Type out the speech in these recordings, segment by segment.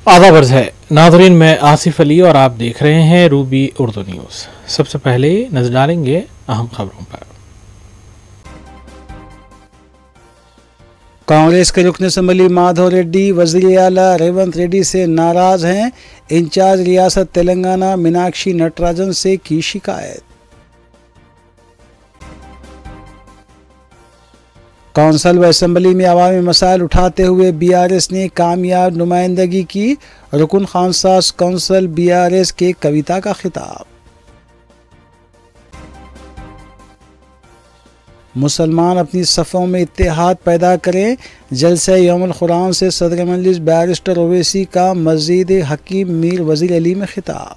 आदाब अर्ज़ है नाज़रीन, मैं आसिफ अली और आप देख रहे हैं रूबी उर्दू न्यूज़। सबसे पहले नजर डालेंगे अहम खबरों पर। कांग्रेस के रुकन असम्बली माधव रेड्डी वज़ीर आला रेवंत रेड्डी से नाराज हैं। इंचार्ज रियासत तेलंगाना मीनाक्षी नटराजन से की शिकायत। कौंसल व असम्बली में अवामी मसाइल उठाते हुए बीआरएस ने कामयाब नुमाइंदगी की। रुकन खानसास कौंसल बीआरएस के कविता का खिताब। मुसलमान अपनी सफ़ों में इत्तेहाद पैदा करें। जलसे यौमुल कुरान से सदर मजलिस बैरिस्टर ओवैसी का मस्जिद हकीम मीर वज़ीर अली में खिताब।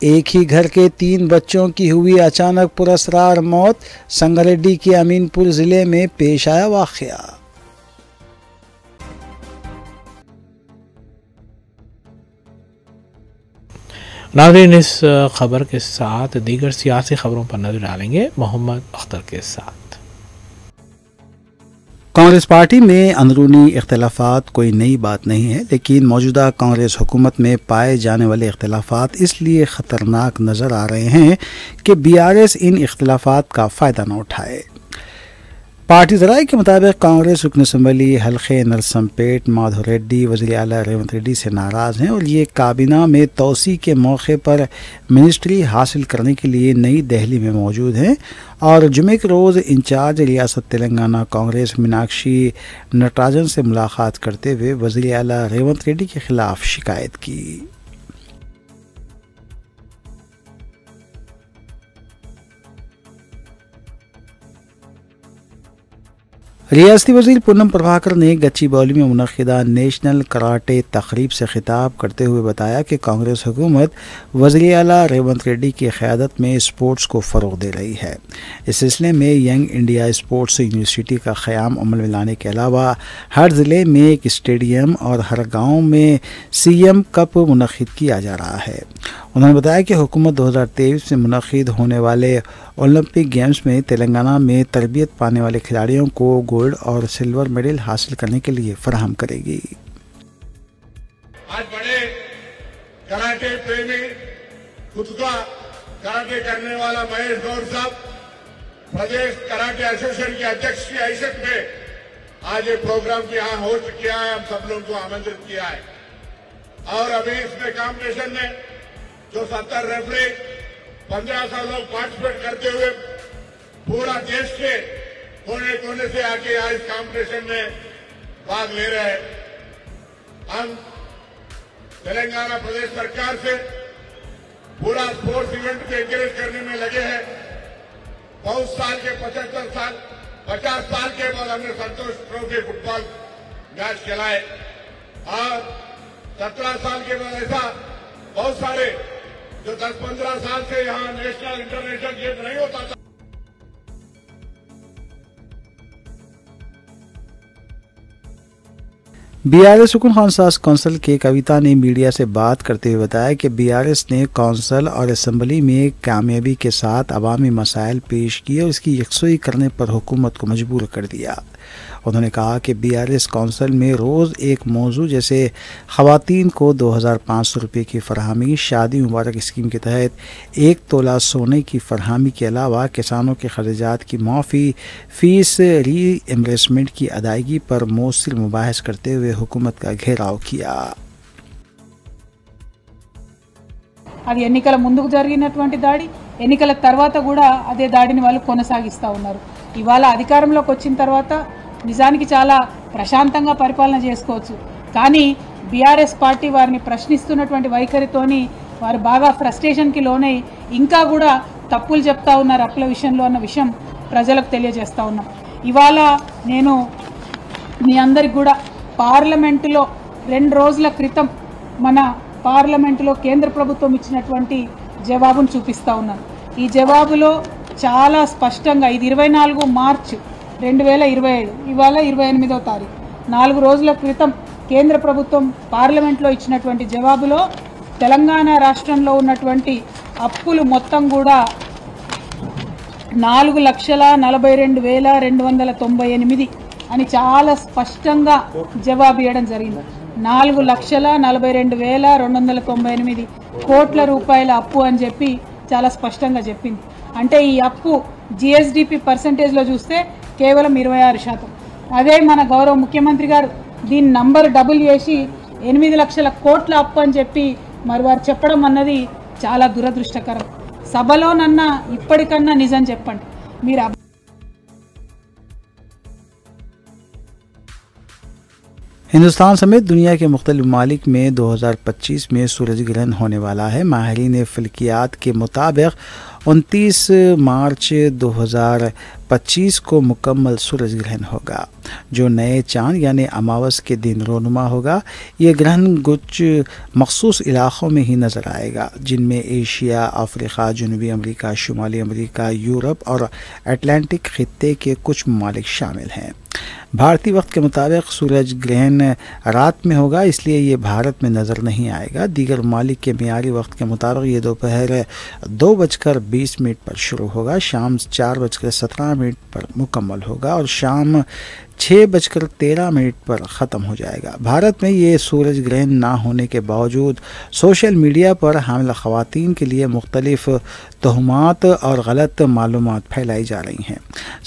एक ही घर के 3 बच्चों की हुई अचानक पुरअसरार मौत। संगारेड्डी के अमीनपुर जिले में पेश आया वाक़या। नाज़रीन, इस खबर के साथ दीगर सियासी खबरों पर नजर डालेंगे मोहम्मद अख्तर के साथ। कांग्रेस पार्टी में अंदरूनी इख्तलाफात कोई नई बात नहीं है, लेकिन मौजूदा कांग्रेस हुकूमत में पाए जाने वाले इख्तलाफात इसलिए ख़तरनाक नज़र आ रहे हैं कि बीआरएस इन इख्तलाफात का फ़ायदा न उठाए। पार्टी ज़राए के मुताबिक कांग्रेस रुकन असम्बली हल्के नरसमपेट माधव रेड्डी वज़ीर आला रेवंत रेड्डी से नाराज़ हैं और ये काबीना में तोसी के मौके पर मिनिस्ट्री हासिल करने के लिए नई दिल्ली में मौजूद हैं और जुमे के रोज़ इंचार्ज रियासत तेलंगाना कांग्रेस मीनाक्षी नटराजन से मुलाकात करते हुए वज़ीर आला रेवंत रेड्डी के खिलाफ शिकायत की। रियासती वज़ीर पूनम प्रभाकर ने गच्चीबौली में मुनक़िदा नेशनल कराटे तक़रीब से खिताब करते हुए बताया कि कांग्रेस हुकूमत वज़ीर आला रेवंत रेड्डी की क़यादत में स्पोर्ट्स को फ़रोग़ दे रही है। इस सिलसिले में यंग इंडिया स्पोर्ट्स यूनिवर्सिटी का क़याम अमल में लाने के अलावा हर ज़िले में एक स्टेडियम और हर गाँव में सीएम कप मुनक़िद किया जा रहा है। उन्होंने बताया कि हुकूमत 2023 में मुनक़िद होने वाले ओलंपिक गेम्स में तेलंगाना में तरबियत पाने वाले खिलाड़ियों को गोल्ड और सिल्वर मेडल हासिल करने के लिए फराहम करेगी। आज बड़े कराटे प्रेमी, खुद का कराटे करने वाला महेश गौर साहब प्रदेश कराटे एसोसिएशन के अध्यक्ष की हैसियत में आज ये प्रोग्राम की यहाँ होस्ट किया है, हम सब लोगों को आमंत्रित किया है। और अभी इसमें कॉम्पिटिशन में जो 70 रेफरी 1500 लोग पार्टिसिपेट करते हुए पूरा देश के कोने कोने से आके आज कॉम्पिटिशन में भाग ले रहे हैं। हम तेलंगाना प्रदेश सरकार से पूरा स्पोर्ट्स इवेंट को एंकरेज करने में लगे हैं। बहुत साल के 50 साल के बाद हमने संतोष ट्रॉफी फुटबॉल मैच खिलाए और 17 साल के बाद ऐसा बहुत सारे जो 10-15 साल से यहाँ नेशनल इंटरनेशनल गेम नहीं होता था। बीआरएस रुकन खानसास कौंसल के कविता ने मीडिया से बात करते हुए बताया कि बीआरएस ने कौंसल और असम्बली में कामयाबी के साथ अवामी मसाइल पेश किए और इसकी यकसुई करने पर हुकूमत को मजबूर कर दिया। उन्होंने कहा कि बीआरएस कौंसल में रोज़ एक मौजू जैसे ख़वातीन को 2500 रुपये की फ़राहमी, शादी मुबारक स्कीम के तहत 1 तोला सोने की फ़राहमी के अलावा किसानों के खर्चात की माफ़ी, फ़ीस रीइम्बर्समेंट की अदायगी पर मौसिल मुबाहिस करते हुए हुकूमत का घेराव किया। అది ఎన్నికల ముందుకు జరిగినటువంటి దాడి, ఎన్నికల తర్వాత కూడా అదే దాడిని వాళ్ళు కొనసాగిస్తూ ఉన్నారు. ఇవాళ అధికారంలోకి వచ్చిన తర్వాత నిజానికి చాలా ప్రశాంతంగా పరిపాలన చేసుకోవచ్చు, కానీ బీఆర్ఎస్ పార్టీ వారిని ప్రశ్నిస్తున్నటువంటి వైఖరితోని వారు బాగా ఫ్రస్ట్రేషన్కి లోనై ఇంకా కూడా తప్పులు చెప్తా ఉన్నారు అప్పుల విషయంలో అన్న విషయం ప్రజలకు తెలియజేస్తూ ఉన్నాం. ఇవాళ నేను మీ అందరికి కూడా పార్లమెంటులో 2 రోజుల క్రితం మన పార్లమెంటులో కేంద్ర ప్రభుత్వం ఇచ్చినటువంటి జవాబును చూపిస్తూ ఉన్నాను. ఈ జవాబులో చాలా స్పష్టంగా ఇది 24 మార్చి 2027, ఇవాళ 28వ తారీఖు, 4 రోజుల క్రితం కేంద్ర ప్రభుత్వం పార్లమెంట్లో ఇచ్చినటువంటి జవాబులో తెలంగాణ రాష్ట్రంలో ఉన్నటువంటి అప్పులు మొత్తం కూడా 4,42,298 అని చాలా స్పష్టంగా జవాబు ఇవ్వడం జరిగింది. 4,42,298 కోట్ల రూపాయల అప్పు అని చెప్పి చాలా స్పష్టంగా చెప్పింది. అంటే ఈ అప్పు జిఎస్డిపి పర్సంటేజ్లో చూస్తే కేవలం 26%. అదే మన గౌరవ ముఖ్యమంత్రి గారు దీని నంబర్ డబుల్ చేసి 8 లక్షల కోట్ల అప్పు అని చెప్పి మరి వారు చెప్పడం అన్నది చాలా దురదృష్టకరం. సభలోనన్నా ఇప్పటికన్నా నిజం చెప్పండి. మీరు हिंदुस्तान समेत दुनिया के मुख्तलिफ ममालिक में 2025 में सूरज ग्रहण होने वाला है। माहिरीन फल्कियात के मुताबिक 29 मार्च 2025 को मुकम्मल सूरज ग्रहण होगा, जो नए चांद यानी अमावस के दिन रोनुमा होगा। ये ग्रहण कुछ मखसूस इलाक़ों में ही नज़र आएगा, जिनमें एशिया, अफ्रीका, जनूबी अमरीका, शुमाली अमरीका, यूरोप और अटलांटिक खित्ते के कुछ ममालिक शामिल हैं। भारतीय वक्त के मुताबिक सूरज ग्रहण रात में होगा, इसलिए ये भारत में नज़र नहीं आएगा। दीगर ममालिक के मियारी वक्त के मुताबिक ये दोपहर 2:20 पर शुरू होगा, शाम 4:17 पर मुकम्मल होगा और शाम 6:13 पर ख़त्म हो जाएगा। भारत में ये सूरज ग्रहण ना होने के बावजूद सोशल मीडिया पर हामिल ख़वातीन के लिए मुख्तलिफ तोहमात और गलत मालूमात फैलाई जा रही हैं।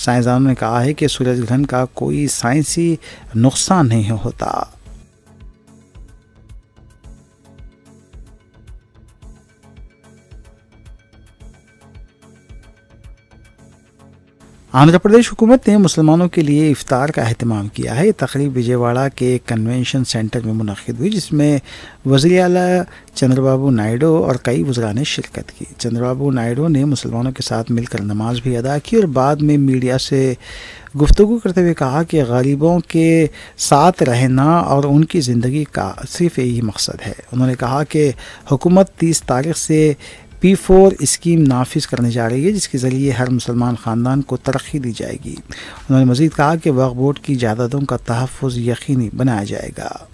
साइंसदानों ने कहा है कि सूरज ग्रहण का कोई साइंसी नुकसान नहीं होता। आंध्र प्रदेश हुकूमत ने मुसलमानों के लिए इफ्तार का अहतमाम किया है। ये तकरीब विजयवाड़ा के एक कन्वेंशन सेंटर में मुनक़िद हुई, जिसमें वज़ीर आला चंद्रबाबू नायडू और कई वज़रा ने शिरकत की। चंद्रबाबू नायडू ने मुसलमानों के साथ मिलकर नमाज भी अदा की और बाद में मीडिया से गुफ्तगू करते हुए कहा कि गरीबों के साथ रहना और उनकी ज़िंदगी का सिर्फ यही मकसद है। उन्होंने कहा कि हुकूमत 30 तारीख से P4 स्कीम नाफिज करने जा रही है, जिसके ज़रिए हर मुसलमान ख़ानदान को तरक्की दी जाएगी। उन्होंने मज़ीद कहा कि वक्फ बोर्ड की जायदादों का तहफ़्फ़ुज़ यकीनी बनाया जाएगा।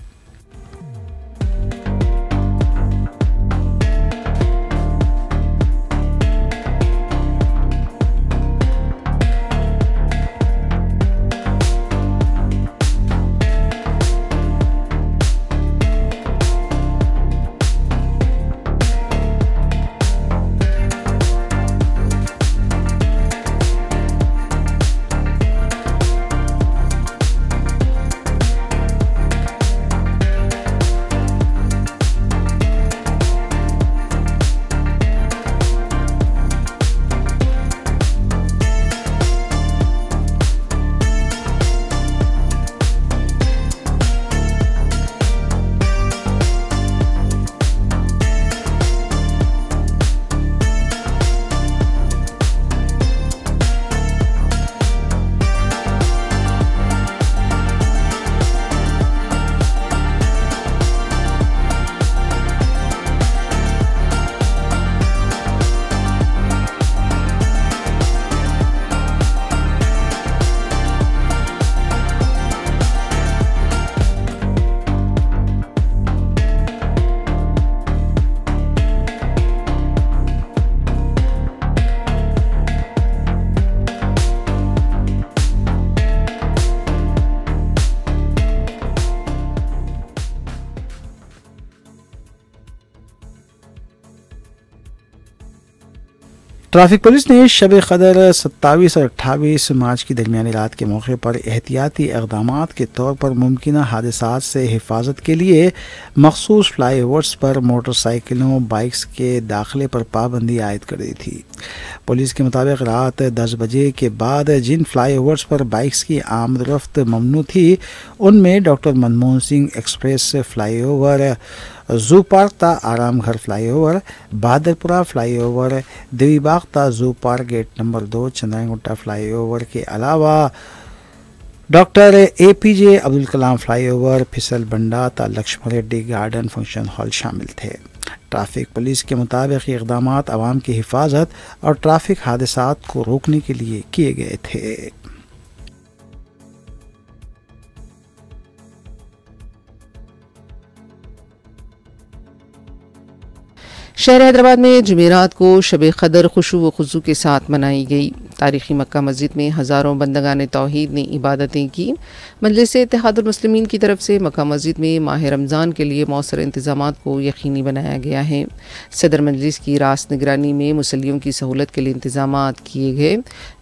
ट्रैफिक पुलिस ने शब कदर 27 और 28 मार्च की दरमियानी रात के मौके पर एहतियाती इक़दामात के तौर पर मुमकिना हादसात से हिफाजत के लिए मखसूस फ्लाई ओवर्स पर मोटरसाइकिलों बाइक्स के दाखिले पर पाबंदी आयद कर दी थी। पुलिस के मुताबिक रात 10 बजे के बाद जिन फ्लाई ओवर्स पर बाइक्स की आमदरफ्त ममनू थी, उनमें doctor Manmohan Singh express flyover, zoo park ता आराम घर फ्लाईओवर, बहादुरपुरा फ्लाईओवर, देवीबाग ता zoo park gate number 2 Chandrayangutta flyover के अलावा doctor APJ Abdul Kalam flyover, Fisal Banda ता Laxman Reddy garden function hall शामिल थे। ट्रैफिक पुलिस के मुताबिक इक़दामात आवाम की हिफाजत और ट्रैफिक हादसात को रोकने के लिए किए गए थे। शहर हैदराबाद में जुमेरात को शब क़दर खुशू व खुजू के साथ मनाई गई। तारीख़ी मक्का मस्जिद में हज़ारों बंदगान तौहीद ने इबादतें की। मजलिस इत्तेहादुल मुस्लिमीन की तरफ से मक्का मस्जिद में माह रमज़ान के लिए मौसर इंतज़ामात को यकीनी बनाया गया है। सदर मजलिस की रास निगरानी में मुसल्लियों की सहूलत के लिए इंतज़ामात किए गए।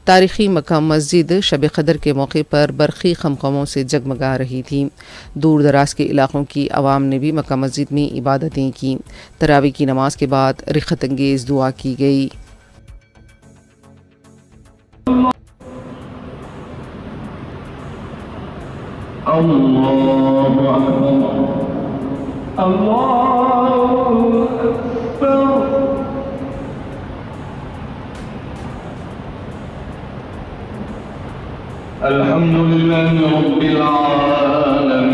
तारीख़ी मक्का मस्जिद शब क़दर के मौके पर बरक़ी खमखमों से जगमगा रही थी। दूर दराज के इलाक़ों की आवाम ने भी मक्का मस्जिद में इबादतें की। तरावी की नमाज के बाद रिख़त अंगेज़ दुआ की गई। अल्हम्दुलिल्लाहि रब्बिल आलमीन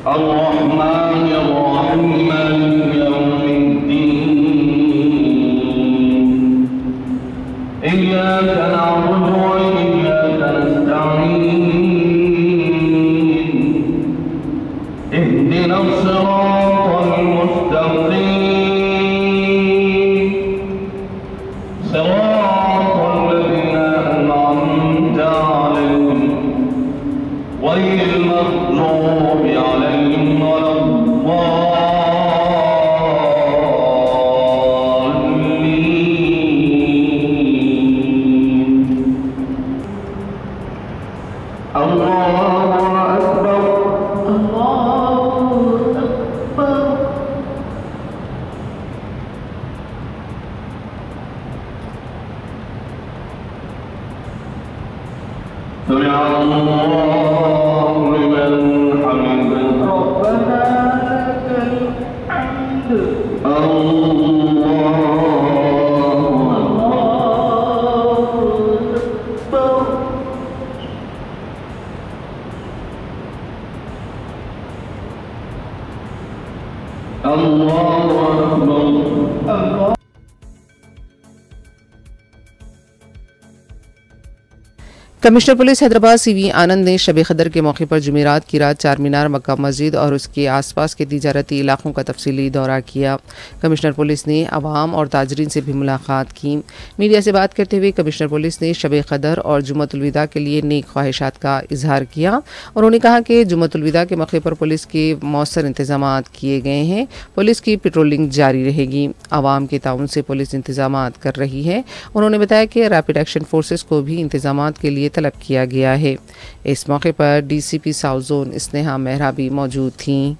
अर्रहमानिर रहीम मालिकि यौमिद्दीन इय्याका नअबुदु व इय्याका नस्तईन इहदिनस सिरातल मुस्तक़ीम कमिश्नर पुलिस हैदराबाद सीवी आनंद ने शब क़दर के मौके पर जुमेरात की रात चार मीनार, मक्का मस्जिद और उसके आसपास के तिजारती इलाकों का तफसीली दौरा किया। कमिश्नर पुलिस ने अवाम और ताजरीन से भी मुलाकात की। मीडिया से बात करते हुए कमिश्नर पुलिस ने शब क़दर और जुम्मतुल विदा के लिए नेक ख्वाहिशात का इजहार किया। उन्होंने कहा कि जुम्मतुल विदा के मौके पर पुलिस के मौसर इंतजामात किए गए हैं। पुलिस की पेट्रोलिंग जारी रहेगी। आवाम के ताउन से पुलिस इंतजामात कर रही है। उन्होंने बताया कि रैपिड एक्शन फोर्सेस को भी इंतजामात के लिए तलब किया गया है। इस मौके पर DCP south zone Sneha Mehra भी मौजूद थीं।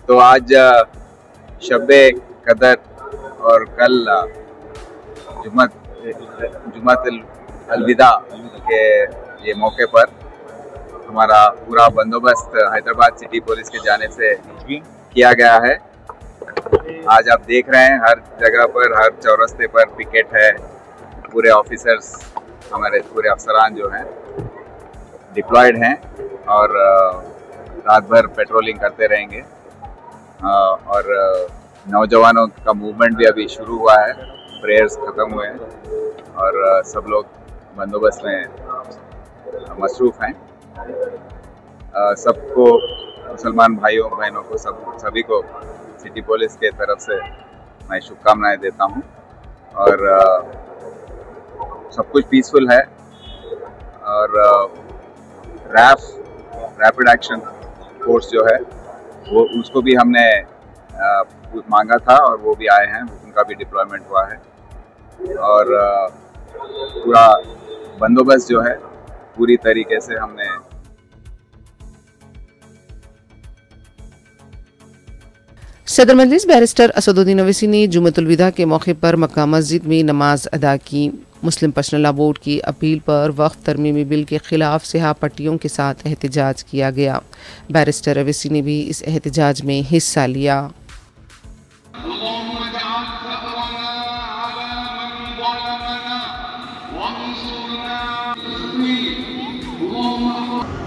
तो आज शब-ए कदर और कल जुम्मतुल अलविदा के ये मौके पर हमारा पूरा बंदोबस्त हैदराबाद सिटी पुलिस के जाने से किया गया है। आज आप देख रहे हैं हर जगह पर, हर चौरस्ते पर पिकेट है। पूरे ऑफिसर्स, हमारे पूरे अफसरान जो हैं डिप्लॉयड हैं और रात भर पेट्रोलिंग करते रहेंगे। और नौजवानों का मूवमेंट भी अभी शुरू हुआ है। प्रेयर्स ख़त्म हुए हैं और सब लोग बंदोबस्त में मसरूफ़ हैं। सबको, मुसलमान भाइयों बहनों को, सभी को सिटी पुलिस के तरफ से मैं शुभकामनाएं देता हूं। और सब कुछ पीसफुल है और रैपिड एक्शन फोर्स जो है वो उसको भी हमने मांगा था और वो भी आए हैं, उनका भी डिप्लॉयमेंट हुआ है और पूरा बंदोबस्त जो है पूरी तरीके से हमने। सदर मजलिस बैरिस्टर असदुद्दीन ओवैसी ने जुम्मतुल विदा के मौके पर मक्का मस्जिद में नमाज अदा की। मुस्लिम पर्सनल लॉ बोर्ड की अपील पर वक्फ तरमीमी बिल के खिलाफ स्याह पट्टियों के साथ एहतजाज किया गया। बैरिस्टर ओवैसी ने भी इस एहतजाज में हिस्सा लिया।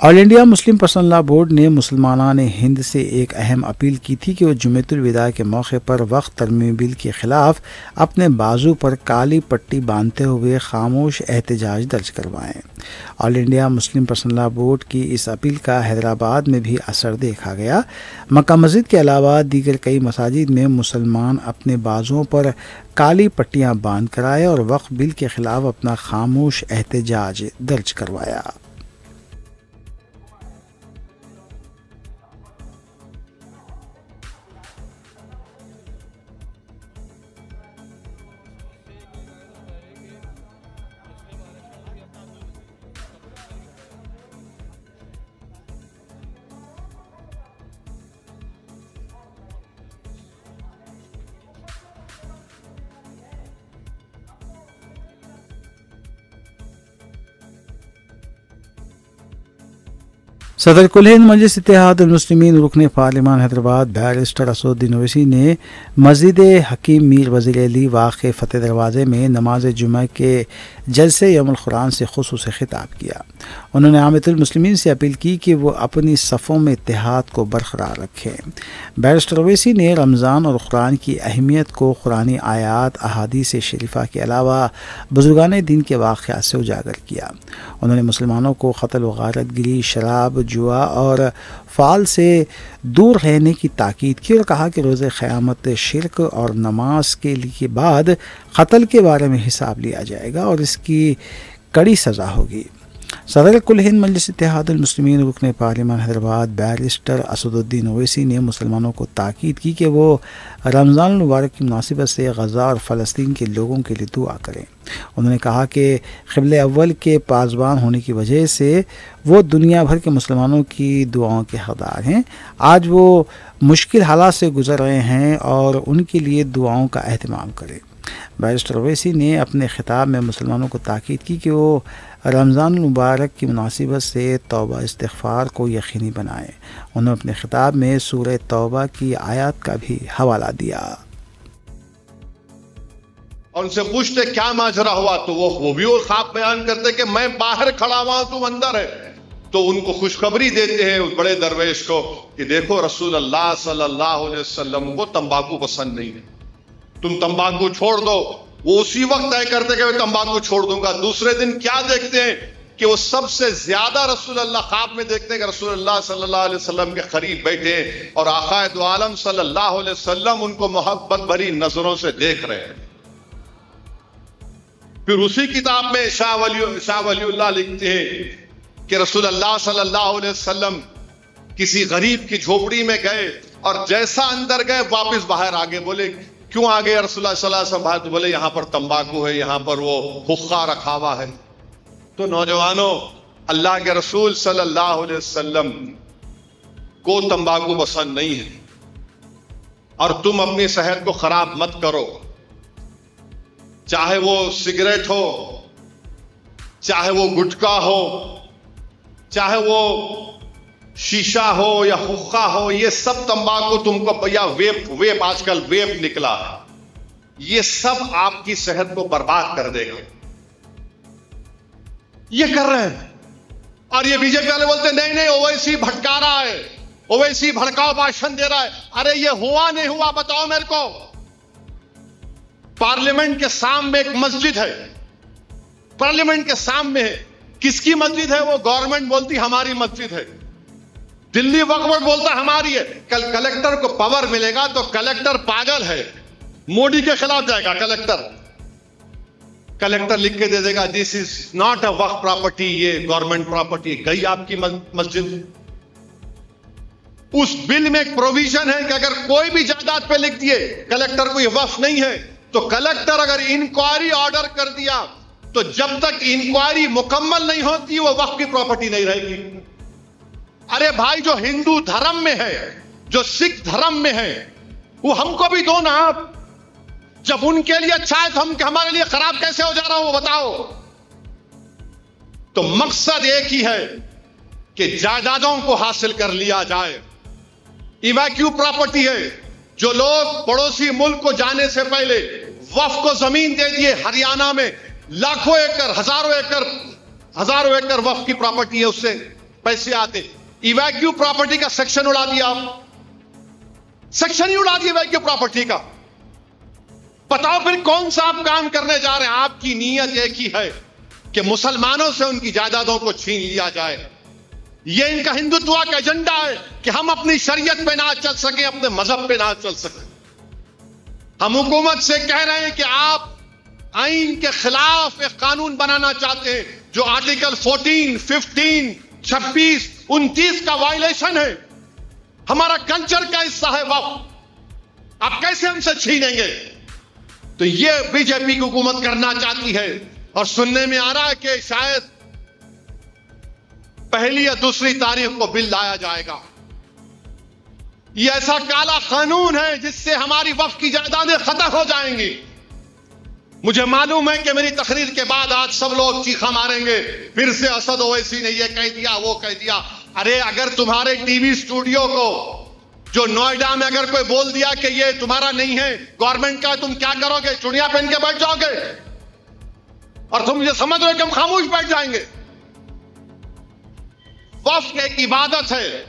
All India Muslim personal law board ने मुसलमानान हिंद से एक अहम अपील की थी कि वो जुम्मतुल विदा के मौके पर वक्फ तरमीमी बिल के खिलाफ अपने बाजू पर काली पट्टी बांधते हुए खामोश एहतजाज दर्ज करवाएं। All India Muslim personal law board की इस अपील का हैदराबाद में भी असर देखा गया। मक्का मस्जिद के अलावा दीगर कई मसाजिद में मुसलमान अपने बाजुओं पर काली पट्टियां बांध कर आए और वक्फ बिल के खिलाफ अपना खामोश एहतजाज दर्ज करवाया। सदर कुल हिंद मजलिस इत्तेहाद मुस्लिमीन रुकने पार्लिमान हैदराबाद बैरिस्टर असदुद्दीन ओवैसी ने मस्जिद हकीम मीर वज़ीर अली वाक़े फ़तेह दरवाज़े में नमाज जुमा के जलसे यौमुल क़ुरान से ख़ुसूसी खिताब किया। उन्होंने आमतुल मुस्लिमीन से अपील की कि वो अपनी सफ़ों में इत्तेहाद को बरकरार रखें। बैरिस्टर ओवैसी ने रमज़ान और क़ुरान की अहमियत को क़ुरानी आयात अहादीस शरीफ़ा के अलावा बुज़ुर्गान दीन के वाक़यात से उजागर किया। उन्होंने मुसलमानों को क़त्ल व गारतगिरी, शराब, जुआ और फाल से दूर रहने की ताकीद की और कहा कि रोज़े क़यामत शिर्क और नमाज के बाद क़त्ल के बारे में हिसाब लिया जाएगा और इसकी कड़ी सज़ा होगी। सदर कुल हिंद मजलिस इत्तेहाद मुस्लिमीन रुकने पार्लिमान हैदराबाद बैरिस्टर असदुद्दीन ओवैसी ने मुसलमानों को ताकीद की कि वो रमज़ान मुबारक की मुनासिबत से गज़ा और फ़लस्तीन के लोगों के लिए दुआ करें। उन्होंने कहा कि क़िबले अव्वल के पासबान होने की वजह से वो दुनिया भर के मुसलमानों की दुआओं के हक़दार हैं। आज वो मुश्किल हालात से गुज़र रहे हैं और उनके लिए दुआओं का एहतमाम करें। बैरिस्टर ओवैसी ने अपने खिताब में मुसलमानों को ताकीद की कि वो रमज़ान मुबारक की मुनासिबत से तौबा इस्तिग़फ़ार को यकीनी बनाएं। उन्होंने अपने खिताब में सूरह तौबा की आयत का भी हवाला दिया और उनसे पूछते क्या माजरा हुआ, तो वो भी और ख्वाब बयान करते कि मैं बाहर खड़ा हुआ, तुम अंदर है। तो उनको खुशखबरी देते हैं उस बड़े दरवेश को कि देखो रसूल अल्लाह सल्लल्लाहु अलैहि वसल्लम को तंबाकू पसंद नहीं है, तुम तंबाकू छोड़ दो। वो उसी वक्त तय करते कि मैं तंबाकू छोड़ दूंगा। दूसरे दिन क्या देखते हैं कि वो सबसे ज्यादा रसूल अल्लाह ख्वाब में देखते हैं कि रसूल अल्लाह सल्लल्लाहु अलैहि वसल्लम के करीब बैठे और आक़ाए दो आलम सल्लल्लाहु अलैहि वसल्लम उनको मोहब्बत भरी नजरों से देख रहे हैं। फिर उसी किताब में शाह वलीउल्लाह लिखते हैं कि रसूल अल्लाह सल्लल्लाहु अलैहि वसल्लम किसी गरीब की झोपड़ी में गए और जैसा अंदर गए वापस बाहर आ गए। बोले क्यों आ गए रसूलुल्लाह सल्लल्लाहु अलैहि वसल्लम? तो बोले यहां पर तंबाकू है, यहां पर वो हुक्का रखा हुआ है। तो नौजवानों, अल्लाह के रसूल सल्लल्लाहु अलैहि वसल्लम को तंबाकू पसंद नहीं है और तुम अपनी सेहत को खराब मत करो। चाहे वो सिगरेट हो, चाहे वो गुटखा हो, चाहे वो शीशा हो या हुक्का हो, ये सब तंबाकू तुमको, या वेप आजकल वेप निकला, ये सब आपकी सेहत को बर्बाद कर देगा। ये कर रहे हैं और ये बीजेपी वाले बोलते हैं नहीं नहीं ओवैसी भटका रहा है, ओवैसी भड़काऊ भाषण दे रहा है। अरे ये हुआ नहीं हुआ बताओ मेरे को। पार्लियामेंट के सामने एक मस्जिद है, पार्लियामेंट के सामने है। किसकी मस्जिद है? वो गवर्नमेंट बोलती हमारी मस्जिद है, दिल्ली वक्फ बोर्ड बोलता हमारी है। कल कलेक्टर को पावर मिलेगा तो कलेक्टर पागल है, मोदी के खिलाफ जाएगा कलेक्टर। कलेक्टर लिख के दे देगा this is not a Waqf property, ये गवर्नमेंट प्रॉपर्टी। गई आपकी मस्जिद। उस बिल में एक प्रोविजन है कि अगर कोई भी जायदाद पे लिख दिए कलेक्टर को ये वक्फ नहीं है, तो कलेक्टर अगर इंक्वायरी ऑर्डर कर दिया तो जब तक इंक्वायरी मुकम्मल नहीं होती वो वक्फ की प्रॉपर्टी नहीं रहेगी। अरे भाई, जो हिंदू धर्म में है, जो सिख धर्म में है, वो हमको भी दो ना। जब उनके लिए अच्छा है तो हम हमारे लिए खराब कैसे हो जा रहा हूं वो बताओ। तो मकसद एक ही है कि जायदादों को हासिल कर लिया जाए। इवैक्यू प्रॉपर्टी है। जो लोग पड़ोसी मुल्क को जाने से पहले वक्फ को जमीन दे दिए, हरियाणा में लाखों एकड़, हजारों एकड़ वक्फ की प्रॉपर्टी है, उससे पैसे आते। इवैक्यू प्रॉपर्टी का सेक्शन उड़ा दिया, सेक्शन ही उड़ा दिया इवैक्यू प्रॉपर्टी का। बताओ फिर कौन सा आप काम करने जा रहे हैं? आपकी नीयत एक ही है कि मुसलमानों से उनकी जायदादों को छीन लिया जाए। यह इनका हिंदुत्व का एजेंडा है कि हम अपनी शरीयत पे ना चल सके, अपने मजहब पे ना चल सके। हम हुकूमत से कह रहे हैं कि आप आइन के खिलाफ एक कानून बनाना चाहते हैं जो आर्टिकल 14, 15, 26, 29 का वायलेशन है। हमारा कल्चर का हिस्सा है वक्फ, आप कैसे हमसे छीनेंगे? तो यह बीजेपी की हुकूमत करना चाहती है। और सुनने में आ रहा है कि शायद पहली या दूसरी तारीख को बिल लाया जाएगा। यह ऐसा काला कानून है जिससे हमारी वक्फ की जायदादें खत्म हो जाएंगी। मुझे मालूम है कि मेरी तकरीर के बाद आज सब लोग चीखा मारेंगे, फिर से असद ओवैसी ने यह कह दिया, वो कह दिया। अरे अगर तुम्हारे टीवी स्टूडियो को जो नोएडा में अगर कोई बोल दिया कि ये तुम्हारा नहीं है, गवर्नमेंट का, तुम क्या करोगे? चुड़िया पहन के बैठ जाओगे और तुम ये समझ रहे हो कि हम खामोश बैठ जाएंगे? वक्फ एक इबादत है,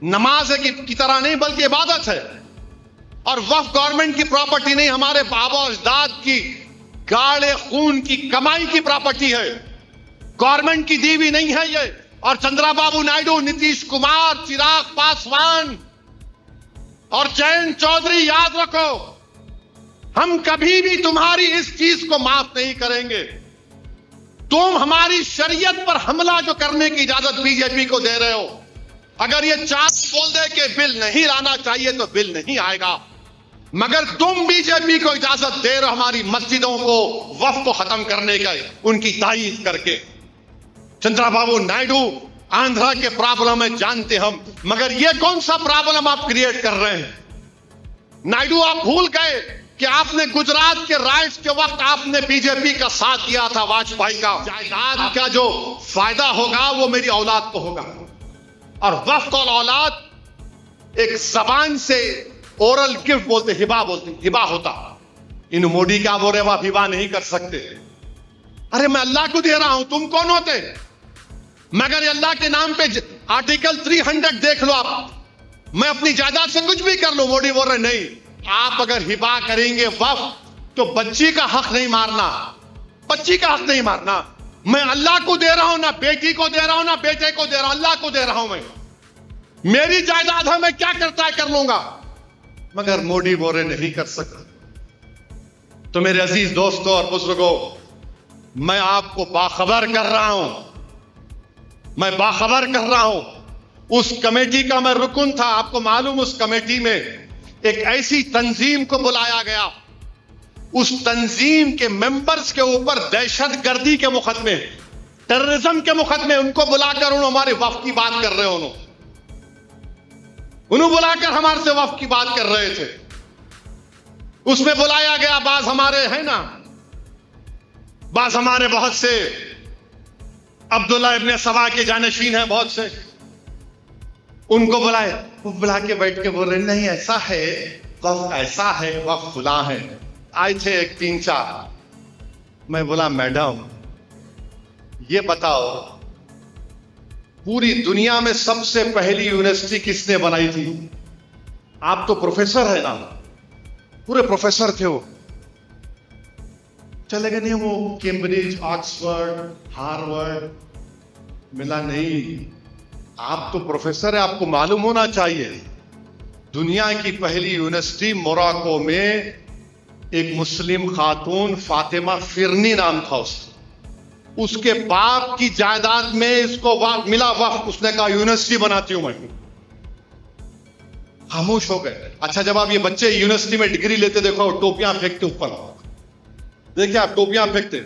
नमाज की तरह नहीं बल्कि इबादत है। और वक्फ गवर्नमेंट की प्रॉपर्टी नहीं, हमारे बाबा अजदाद की गाढ़े खून की कमाई की प्रॉपर्टी है, गवर्नमेंट की दी हुई नहीं है ये। और चंद्रबाबू नायडू, नीतीश कुमार, चिराग पासवान और जयंत चौधरी, याद रखो, हम कभी भी तुम्हारी इस चीज को माफ नहीं करेंगे। तुम हमारी शरीयत पर हमला जो करने की इजाजत बीजेपी को दे रहे हो, अगर ये चार्ज बोल दे कि बिल नहीं लाना चाहिए तो बिल नहीं आएगा। मगर तुम बीजेपी को इजाजत दे रहे हो हमारी मस्जिदों को, वक्फ को खत्म करने का, उनकी तायीद करके। चंद्रबाबू नायडू, आंध्रा के प्रॉब्लम है जानते हम, मगर ये कौन सा प्रॉब्लम आप क्रिएट कर रहे हैं? नायडू, आप भूल गए कि आपने गुजरात के राइट्स के वक्त आपने बीजेपी का साथ दिया था, वाजपेयी का। जायदाद का जो फायदा होगा वो मेरी औलाद को होगा। और वक्फ और औलाद एक जबान से ओरल गिफ्ट बोलते, हिबा बोलते, हिबा होता। इन मोदी का बोले आप हिबा नहीं कर सकते। अरे मैं अल्लाह को दे रहा हूं, तुम कौन होते? मगर अल्लाह के नाम पे आर्टिकल 300 देख लो आप, मैं अपनी जायदाद से कुछ भी कर लो। मोदी बोल रहे नहीं, आप अगर हिबा करेंगे वक्फ तो बच्ची का हक नहीं मारना, बच्ची का हक नहीं मारना। मैं अल्लाह को दे रहा हूं, ना बेटी को दे रहा हूं, ना बेटे को दे रहा हूं, अल्लाह को दे रहा हूं। मैं, मेरी जायदाद है, मैं क्या करता है कर लूंगा। मगर मोदी बोल रहे नहीं कर सकता। तो मेरे अजीज दोस्तों और बुजुर्गों, मैं आपको बाखबर कर रहा हूं, मैं बाखबर कर रहा हूं उस कमेटी का मैं रुकन था। आपको मालूम, उस कमेटी में एक ऐसी तंजीम को बुलाया गया, उस तंजीम के मेंबर्स के ऊपर दहशतगर्दी के मुकदमे, टेररिज्म के मुकदमे, उनको बुलाकर उन्होंने हमारे वफ की बात कर रहे हो, उन्होंने बुलाकर हमारे से वफ की बात कर रहे थे। उसमें बुलाया गया बाज हमारे है ना, बाज हमारे बहुत से अब्दुल्ला इब्ने सबा के जानशीन हैं, बहुत से, उनको बुलाए। वो बुला के बैठ के बोल रहे नहीं ऐसा है, वफ ऐसा है, वफ खुला है। आए थे एक 3-4, मैं बोला मैडम ये बताओ पूरी दुनिया में सबसे पहली यूनिवर्सिटी किसने बनाई थी? आप तो प्रोफेसर है ना, पूरे प्रोफेसर थे वो। चले गए नहीं, वो कैम्ब्रिज, ऑक्सफोर्ड, हार्वर्ड, मिला नहीं। आप तो प्रोफेसर है, आपको मालूम होना चाहिए दुनिया की पहली यूनिवर्सिटी मोरक्को में एक मुस्लिम खातून फातिमा फिरनी नाम था उसके बाप की जायदाद में इसको मिला वक्फ। उसने कहा यूनिवर्सिटी बनाती हूं मैं। खामोश हो गए। अच्छा, जब आप ये बच्चे यूनिवर्सिटी में डिग्री लेते देखो, टोपियां फेंकते ऊपर, देखिए आप टोपियां फेंकते,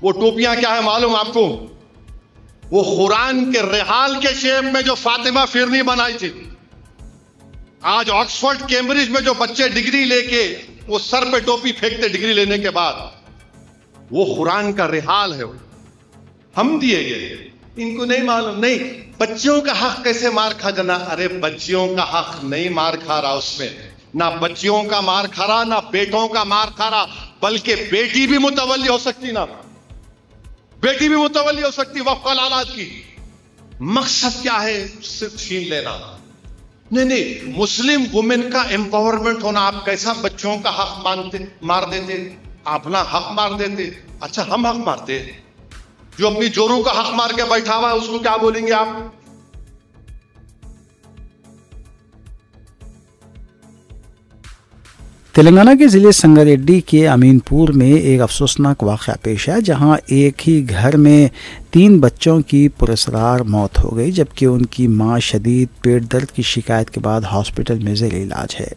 वो टोपियां क्या है मालूम आपको? वो कुरान के रिहाल के शेप में जो फातिमा फिरनी बनाई थी। आज ऑक्सफोर्ड कैम्ब्रिज में जो बच्चे डिग्री लेके वो सर पे टोपी फेंकते डिग्री लेने के बाद, वो कुरान का रिहाल है, हम दिए गए। इनको नहीं मालूम, नहीं बच्चियों का हक कैसे मार खा जाना। अरे बच्चियों का हक नहीं मार खा रहा उसमें, ना बच्चियों का मार खा रहा, ना बेटों का मार खा रहा, बल्कि बेटी भी मुतवल्ली हो सकती, ना बेटी भी मुतवल्ली हो सकती वक्फ औलाद की। मकसद क्या है? सिर्फ छीन लेना। नहीं, मुस्लिम वुमेन का एम्पावरमेंट होना। आप कैसा बच्चों का हक मार देते, अपना हक मार देते। अच्छा, हम हक मारते, जो अपनी जोरू का हक मार के बैठा हुआ है उसको क्या बोलेंगे आप? तेलंगाना के ज़िले संगारेड्डी के अमीनपुर में एक अफसोसनाक वाक़या पेश आया, जहां एक ही घर में 3 बच्चों की पुरस्कार मौत हो गई, जबकि उनकी मां शदीद पेट दर्द की शिकायत के बाद हॉस्पिटल में ज़ेर इलाज है।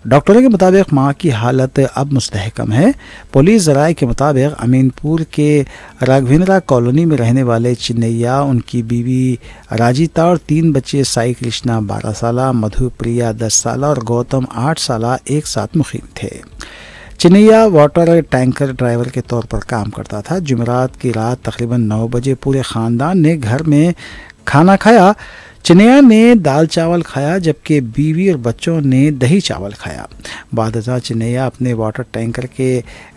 डॉक्टरों के मुताबिक मां की हालत अब मुस्तहकम है। पुलिस ज़राए के मुताबिक अमीनपुर के राघवेंद्रा कॉलोनी में रहने वाले चिन्नैया, उनकी बीवी राजिता और 3 बच्चे साई कृष्णा 12 साल, मधुप्रिया 10 साल और गौतम 8 साल एक साथ मुकीम थे। चिन्नैया वाटर टैंकर ड्राइवर के तौर पर काम करता था। जुमेरात की रात तकरीबन 9 बजे पूरे ख़ानदान ने घर में खाना खाया। चिन्नैया ने दाल चावल खाया, जबकि बीवी और बच्चों ने दही चावल खाया। बादशाह चिन्नैया अपने वाटर टैंकर के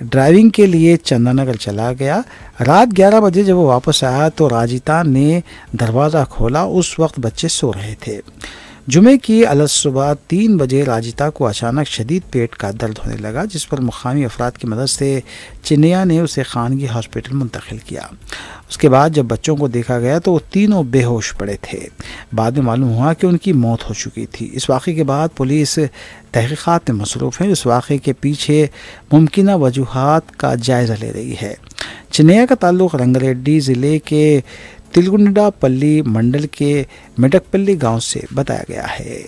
ड्राइविंग के लिए चंदानगर चला गया। रात 11 बजे जब वो वापस आया तो राजिता ने दरवाज़ा खोला। उस वक्त बच्चे सो रहे थे। जुमे की अलग सुबह 3 बजे राजिता को अचानक शदीद पेट का दर्द होने लगा, जिस पर मुकामी अफराद की मदद से चिन्नैया ने उसे खानगी हॉस्पिटल मुंतकिल किया। उसके बाद जब बच्चों को देखा गया तो वो तीनों बेहोश पड़े थे। बाद में मालूम हुआ कि उनकी मौत हो चुकी थी। इस वाक़े के बाद पुलिस तहक़ीक़ात में मसरूफ़ है। इस वाक़े के पीछे मुमकिन वजूहात का जायज़ा ले रही है। चिन्नैया का ताल्लुक़ रंगारेड्डी ज़िले के तिलगुंडापल्ली मंडल के मेडकपल्ली गांव से बताया गया है।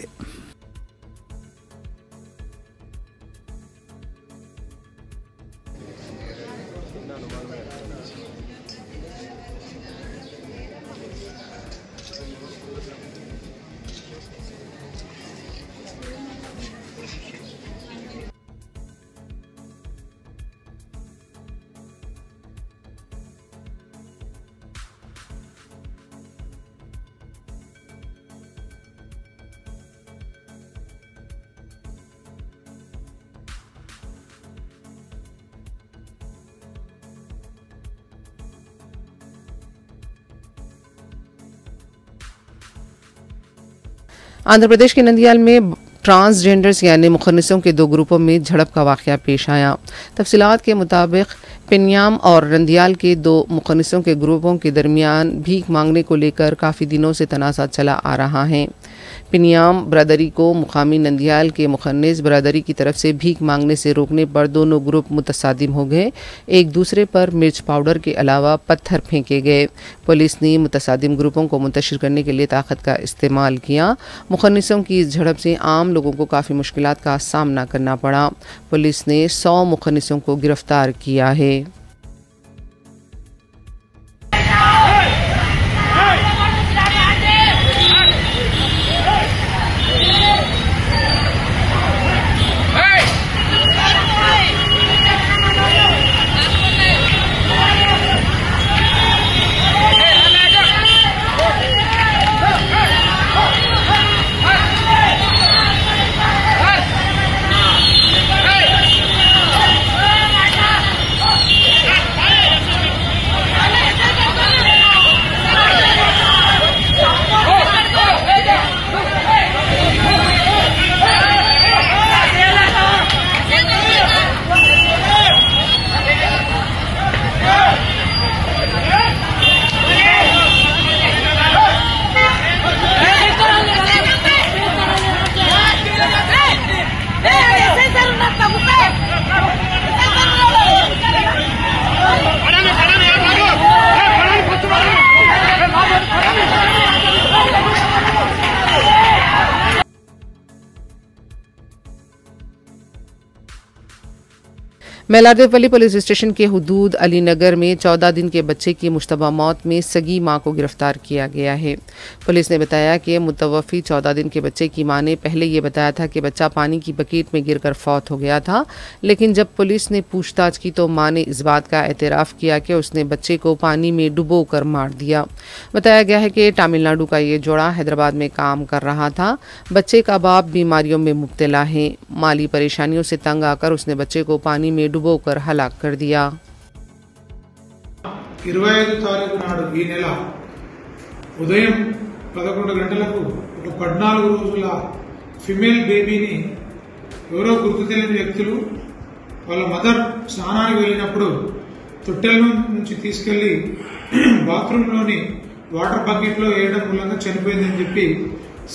आंध्र प्रदेश के नंदियाल में ट्रांसजेंडर्स यानी मुखन्निसों के 2 ग्रुपों में झड़प का वाक़या पेश आया। तफसीलात के मुताबिक पिन्याम और नंदियाल के 2 मुखन्निसों के ग्रुपों के दरमियान भीख मांगने को लेकर काफ़ी दिनों से तनाज़ा चला आ रहा है। पिनियाम बरादरी को मुकामी नंदियाल के मुखन्निस बरादरी की तरफ से भीख मांगने से रोकने पर दोनों ग्रुप मुतसादिम हो गए। एक दूसरे पर मिर्च पाउडर के अलावा पत्थर फेंके गए। पुलिस ने मुतसादिम ग्रुपों को मुंतशिर करने के लिए ताकत का इस्तेमाल किया। मुखन्निसों की इस झड़प से आम लोगों को काफ़ी मुश्किलात का सामना करना पड़ा। पुलिस ने 100 मुखन्निसों को गिरफ्तार किया है। मेलारदेवपल्ली पुलिस स्टेशन के हुदूद अली नगर में 14 दिन के बच्चे की मुश्तबा मौत में सगी मां को गिरफ्तार किया गया है। पुलिस ने बताया कि मुतवफ़ी 14 दिन के बच्चे की मां ने पहले ये बताया था कि बच्चा पानी की बकेट में गिरकर फौत हो गया था, लेकिन जब पुलिस ने पूछताछ की तो मां ने इस बात का एतराफ़ किया कि उसने बच्चे को पानी में डुबो कर मार दिया। बताया गया है कि तमिलनाडु का ये जोड़ा हैदराबाद में काम कर रहा था। बच्चे का बाप बीमारियों में मुब्तला है। माली परेशानियों से तंग आकर उसने बच्चे को पानी में डुबोकर हलाक कर दिया। 25 తారీఖు నాడు ఈ నెల ఉదయం 11 గంటలకు ఒక 14 రోజుల ఫిమేల్ బేబీని ఎవరో గుర్తు తెలియని వ్యక్తులు వాళ్ళ మదర్ స్నానానికి వెళ్ళినప్పుడు తొట్టెల నుంచి తీసుకెళ్లి బాత్రూంలోని వాటర్ బకెట్లో వేయడం మూలంగా చనిపోయిందని చెప్పి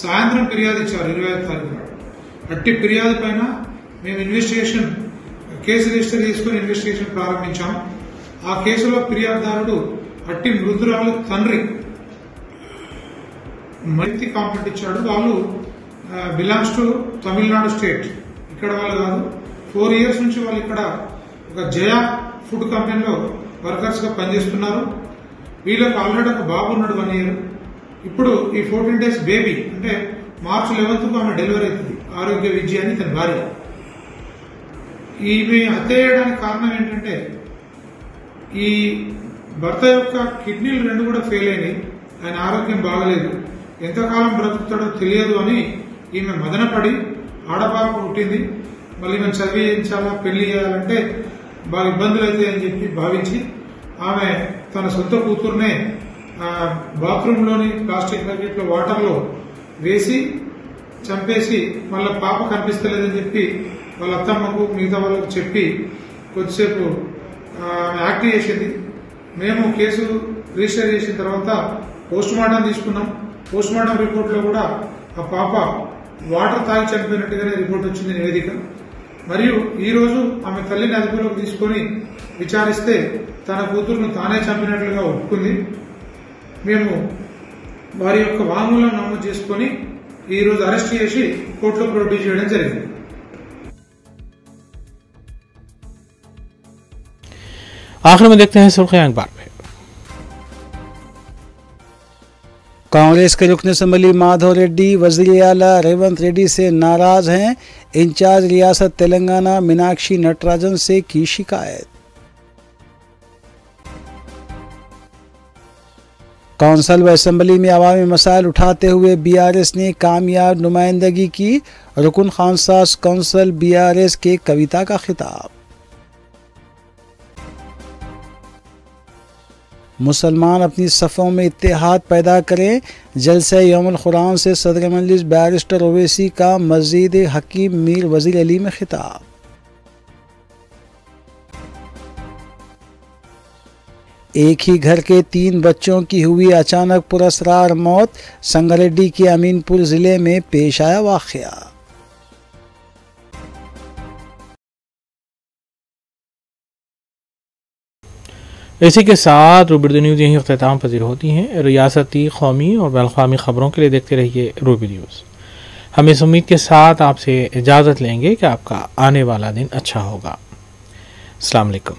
సాయంత్రం ఫిర్యాదు ఇచ్చారు 25 తారీఖు నాడు. అట్టి ఫిర్యాదు పైన మేము ఇన్వెస్టిగేషన్ కేసు రిజిస్టర్ చేసుకుని ఇన్వెస్టిగేషన్ ప్రారంభించాం. ఆ కేసులో ఫిర్యాదుదారుడు అట్టి మృతురాలు తండ్రి మృతి కాంప్లైంట్ ఇచ్చాడు. వాళ్ళు బిలాంగ్స్ టు తమిళనాడు స్టేట్, ఇక్కడ వాళ్ళు కాదు. 4 years నుంచి వాళ్ళు ఇక్కడ ఒక జయా ఫుడ్ కంపెనీలో వర్కర్స్ గా పనిచేస్తున్నారు. వీళ్ళకి ఆల్రెడీ ఒక బాబు ఉన్నాడు 1 year. ఇప్పుడు ఈ 14 days బేబీ అంటే మార్చి 11కు ఆమె డెలివరీ అవుతుంది. ఆరోగ్య విజయ అని తన భార్య. ఈమె హత్య చేయడానికి కారణం ఏంటంటే ఈ భర్త యొక్క కిడ్నీలు 2 కూడా ఫెయిల్ అయినాయి. ఆయన ఆరోగ్యం బాగలేదు, ఎంతకాలం బ్రతుకుతాడో తెలియదు అని ఈమె మదనపడి ఆడపాప పుట్టింది. మళ్ళీ మేము చదివించాలా, పెళ్లి చేయాలంటే బాగా ఇబ్బందులు అవుతాయని చెప్పి భావించి ఆమె తన సొంత కూతుర్నే బాత్రూంలోని ప్లాస్టిక్ బకెట్లో వాటర్లో వేసి చంపేసి మళ్ళీ పాప కనిపిస్తలేదని చెప్పి వాళ్ళ అత్తమ్మకు మిగతా వాళ్ళకు చెప్పి కొద్దిసేపు యాక్ట్ చేసింది. మేము కేసు రిజిస్టర్ చేసిన తర్వాత పోస్ట్ మార్టం తీసుకున్నాం. పోస్ట్ మార్టం రిపోర్ట్ లో కూడా ఆ పాప వాటర్ తాగి చనిపోయినట్టుగానే రిపోర్ట్ వచ్చింది, నివేదిక. మరియు ఈ రోజు ఆమె తల్లిని అదుపులోకి తీసుకుని విచారిస్తే తన కూతురును తానే చంపినట్లుగా ఒప్పుకుంది. మేము వారి యొక్క వాంగ్మూలం నమోదు చేసుకుని ఈ రోజు అరెస్ట్ చేసి కోర్టులో ప్రొడ్యూస్ చేయడం జరిగింది. आखिर में देखते हैं सुर्खियां अखबार में। कांग्रेस के रुकन असम्बली माधव रेड्डी वज़ीर आला रेवंत रेड्डी से नाराज हैं। इंचार्ज रियासत तेलंगाना मीनाक्षी नटराजन से की शिकायत। काउंसिल व असम्बली में अवामी मसाइल उठाते हुए बीआरएस ने कामयाब नुमाइंदगी की। रुकन खानसास काउंसिल बीआरएस के कविता का खिताब। मुसलमान अपनी सफ़ों में इत्तेहाद पैदा करें। जलसे यौमुल कुरान से सदर मजलिस बैरिस्टर ओवैसी का मस्जिद हकीम मीर वज़ीर अली में खिताब। एक ही घर के 3 बच्चों की हुई अचानक पुरअसरार मौत। संगारेड्डी के अमीनपुर ज़िले में पेश आया वाक़या। इसी के साथ रूबी न्यूज़ यहीं अख्ताम पजीर होती हैं। रियासती, कौमी और बैनुल-अक़वामी ख़बरों के लिए देखते रहिए रूबी न्यूज़। हम इस उम्मीद के साथ आपसे इजाज़त लेंगे कि आपका आने वाला दिन अच्छा होगा। अस्सलाम वालेकुम।